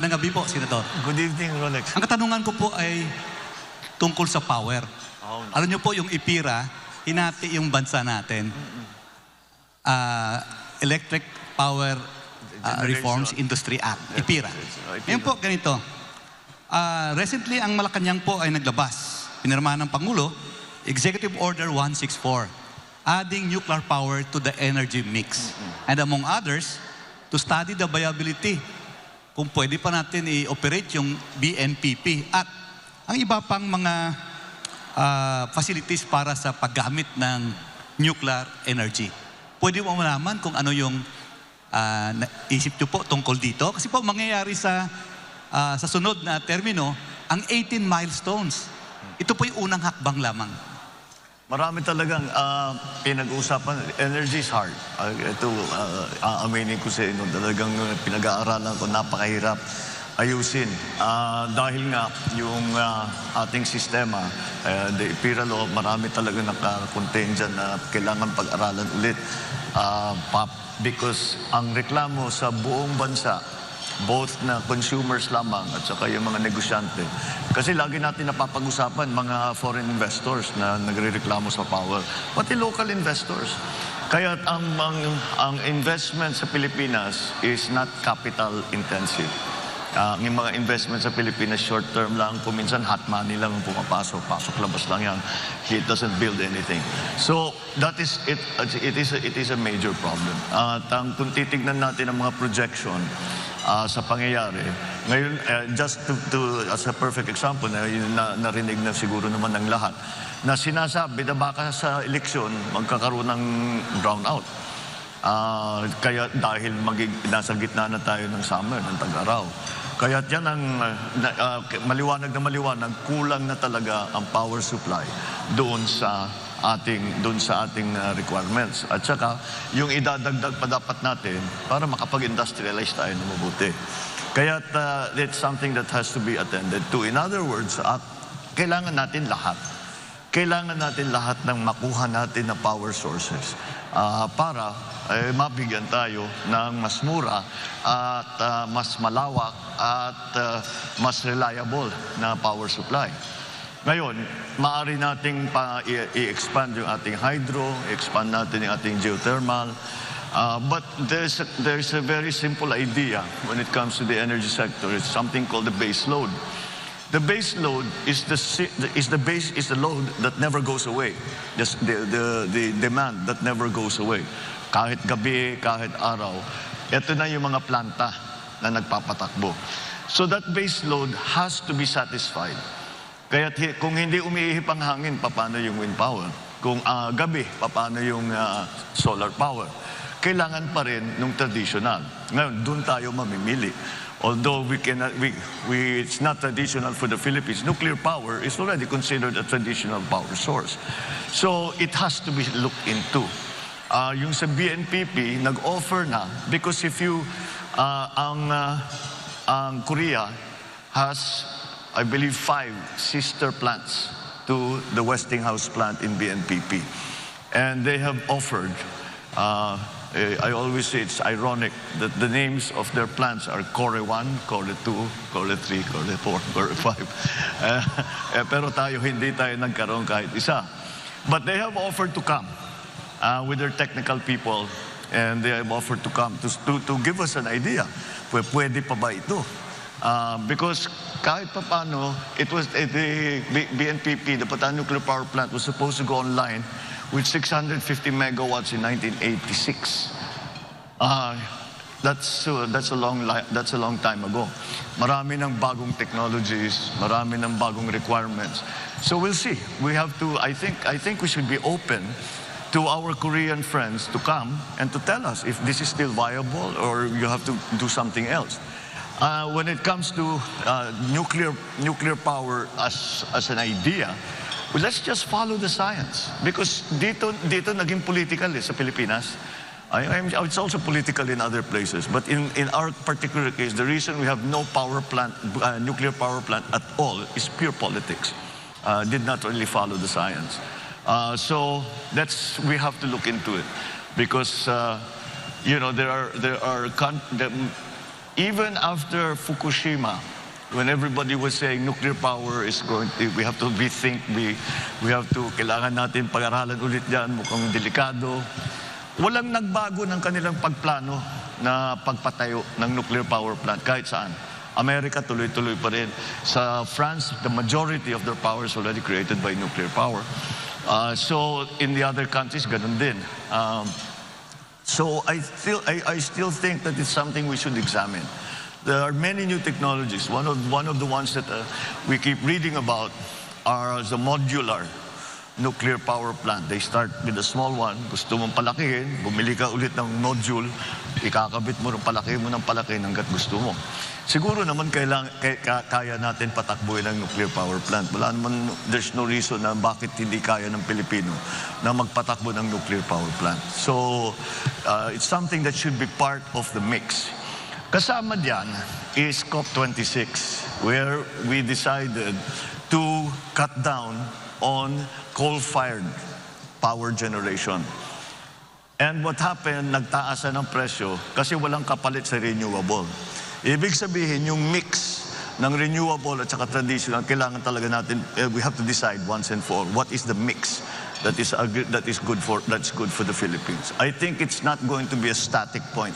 Ng gabi po, Senador. Good evening, Rolex. Ang katanungan ko po ay tungkol sa power. Oh, no. Alam niyo po, yung IPIRA, hinati yung bansa natin. Electric Power Reforms Industry Act, IPIRA. Ngayon po, ganito. Recently, ang Malacanang po ay naglabas. Pinirmahan ng Pangulo, Executive Order 164, adding nuclear power to the energy mix. And among others, to study the viability kung pwede pa natin i-operate yung BMPP at ang iba pang mga facilities para sa paggamit ng nuclear energy. Pwede mo malaman kung ano yung isip nyo po tungkol dito? Kasi po mangyayari sa sunod na termino, ang 18 milestones. Ito po yung unang hakbang lamang. Marami talagang pinag-uusapan. Energy is hard. Ito, aaminin ko sa inyo, talagang pinag-aaralan ko, napakahirap ayusin. Dahil nga, yung ating sistema, the IPIRA law, marami talaga nakakontain dyan na kailangan pag-aralan ulit. Because ang reklamo sa buong bansa, both na consumers lamang at saka yung mga negosyante. Kasi lagi natin napapag-usapan mga foreign investors na nagre-reklamo sa power, pati local investors. Kaya ang investment sa Pilipinas is not capital intensive. Yung mga investment sa Pilipinas short term lang, kuminsan hot money lang ang pumapasok, pasok-labas lang yan. It doesn't build anything. So that is it. It is a major problem. At kung titignan natin ang mga projection sa pangyayari. Ngayon, just as a perfect example, narinig na siguro naman ng lahat, na sinasabi na baka sa eleksyon magkakaroon ng brownout. Kaya dahil nasa gitna na tayo ng summer, ng tag-araw. Kaya yan ang maliwanag na maliwanag, kulang na talaga ang power supply doon sa ating requirements. At saka, yung idadagdag pa dapat natin para makapag-industrialize tayo na mabuti. Kaya it's something that has to be attended to. In other words, kailangan natin lahat. Kailangan natin lahat ng makuha natin na power sources para mabigyan tayo ng mas mura at mas malawak at mas reliable na power supply. Ngayon, maaari nating i-expand yung ating hydro, expand natin yung ating geothermal, but there's a very simple idea when it comes to the energy sector. It's something called the base load. The base load is the load that never goes away. The demand that never goes away. Kahit gabi, kahit araw, ito na yung mga planta na nagpapatakbo. So that base load has to be satisfied. Kaya kung hindi umiihip ang hangin, paano yung wind power? Kung gabi, paano yung solar power? Kailangan pa rin nung traditional. Ngayon, doon tayo mamimili. Although it's not traditional for the Philippines, nuclear power is already considered a traditional power source. So it has to be looked into. Yung sa BNPP, nag-offer na, because if you, ang Korea has, I believe, 5 sister plants to the Westinghouse plant in BNPP. And they have offered, I always say it's ironic that the names of their plants are Core 1, Core 2, Core 3, Core 4, Core 5. Pero hindi tayo nagkaroon kahit isa. But they have offered to come with their technical people, and they have offered to come to give us an idea. Pwede pa ba ito? Because kahit pa paano, the BNPP, the Bataan Nuclear Power Plant, was supposed to go online with 650 megawatts in 1986. That's a long time ago. Marami ng bagong technologies, marami ng bagong requirements. So we'll see. We have to. I think we should be open to our Korean friends to come and to tell us if this is still viable or you have to do something else. When it comes to nuclear power as an idea, well, let's just follow the science. Because dito naging political sa Pilipinas. It's also political in other places. But in our particular case, the reason we have no power plant, nuclear power plant at all is pure politics. Did not really follow the science. So we have to look into it. Because, even after Fukushima, when everybody was saying nuclear power is going to, we have to rethink, we have to, kailangan natin pag-aralan ulit yan, mukhang delikado. Walang nagbago ng kanilang pagplano na pagpatayo ng nuclear power plant kahit saan. Amerika tuloy-tuloy pa rin. Sa France, the majority of their power is already created by nuclear power. So in the other countries, ganun din. So I still think that it's something we should examine. There are many new technologies. One of the ones that we keep reading about are the modular nuclear power plant. They start with a small one. Gusto mong palakihin, bumili ka ulit ng module, ikakabit mo ng palakihin hanggat gusto mo. Siguro naman kaya natin patakbuhin ang nuclear power plant. Wala naman, there's no reason na bakit hindi kaya ng Pilipino na magpatakbo ng nuclear power plant. So, it's something that should be part of the mix. Kasama diyan is COP26, where we decided to cut down on coal-fired power generation. And what happened, nagtaasan ng presyo kasi walang kapalit sa renewable. Ibig sabihin, yung mix ng renewable at saka traditional, kailangan talaga natin, we have to decide once and for all, what is the mix that is good for the Philippines. I think it's not going to be a static point.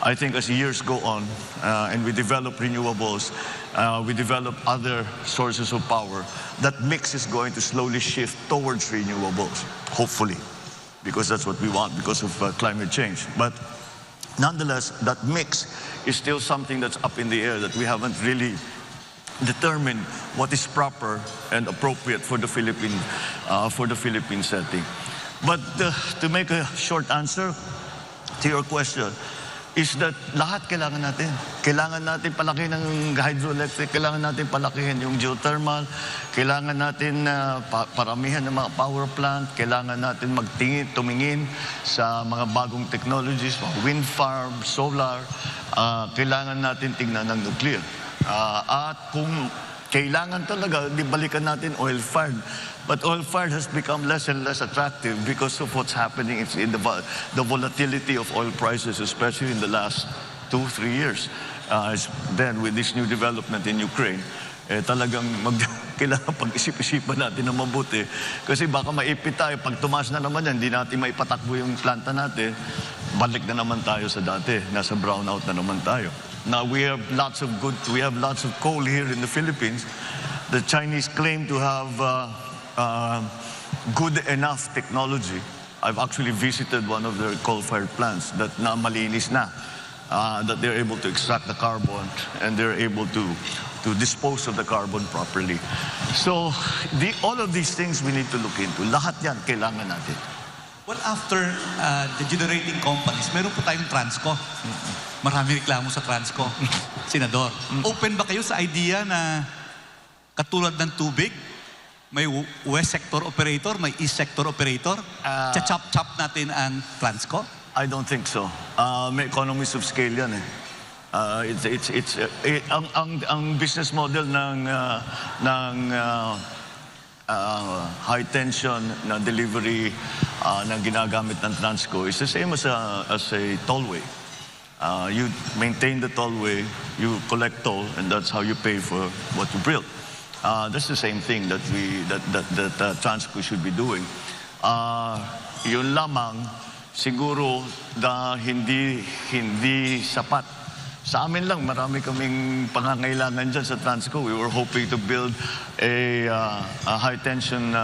I think as years go on and we develop renewables, we develop other sources of power, that mix is going to slowly shift towards renewables, hopefully, because that's what we want because of climate change. But nonetheless, that mix is still something that's up in the air that we haven't really determined what is proper and appropriate for the Philippine setting. But to make a short answer to your question, is that lahat kailangan natin. Kailangan natin palakihin ng hydroelectric, kailangan natin palakihin yung geothermal, kailangan natin paramihan ng mga power plant, kailangan natin tumingin sa mga bagong technologies, mga wind farm, solar, kailangan natin tingnan ng nuclear. At kung kailangan talaga, di balikan natin oil-fired. But oil-fired has become less and less attractive because of what's happening in the volatility of oil prices, especially in the last 2-3 years. Then with this new development in Ukraine, talagang kailangan pag-isip-isipan natin na mabuti. Kasi baka maipit tayo, pag tumaas na naman yan, hindi natin maipatakbo yung planta natin, balik na naman tayo sa dati, nasa brownout na naman tayo. Now we have lots of coal here in the Philippines. The Chinese claim to have good enough technology. I've actually visited one of their coal-fired plants that na malinis na, that they're able to extract the carbon and they're able to dispose of the carbon properly. So all of these things we need to look into. Lahat yan kailangan natin. Well, after the generating companies, meron po tayong Transco. Marami reklamo sa Transco. Senador, open ba kayo sa idea na katulad ng tubig, may west sector operator, may east sector operator, chop natin ang Transco? I don't think so. May economies of scale yan eh. Ang business model ng high tension na delivery na ginagamit ng Transco is the same as a tollway. You maintain the tollway, you collect toll, and that's how you pay for what you build. That's the same thing that Transco should be doing. Yun lamang, siguro hindi sapat. Sa amin lang, marami kaming pangangailangan dyan sa Transco. We were hoping to build a high-tension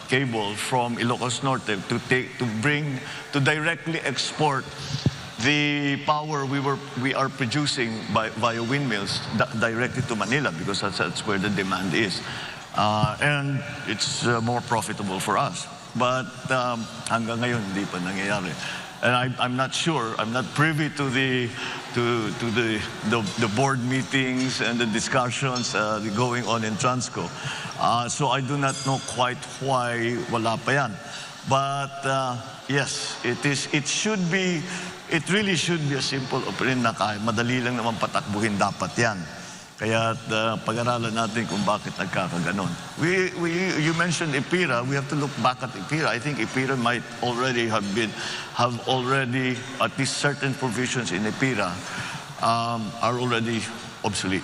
cable from Ilocos Norte to directly export the power we are producing via windmills directly to Manila because that's where the demand is. And it's more profitable for us. But hanggang ngayon, hindi pa nangyayari. And I'm not sure, I'm not privy to the board meetings and the discussions going on in Transco. So I do not know quite why wala pa yan. But yes, it really should be a simple operation na kaya madali lang naman patakbuhin dapat yan. Kaya pag-aralan natin kung bakit nagkakaganon. You mentioned IPIRA. We have to look back at IPIRA. I think IPIRA might already have at least certain provisions in IPIRA are already obsolete.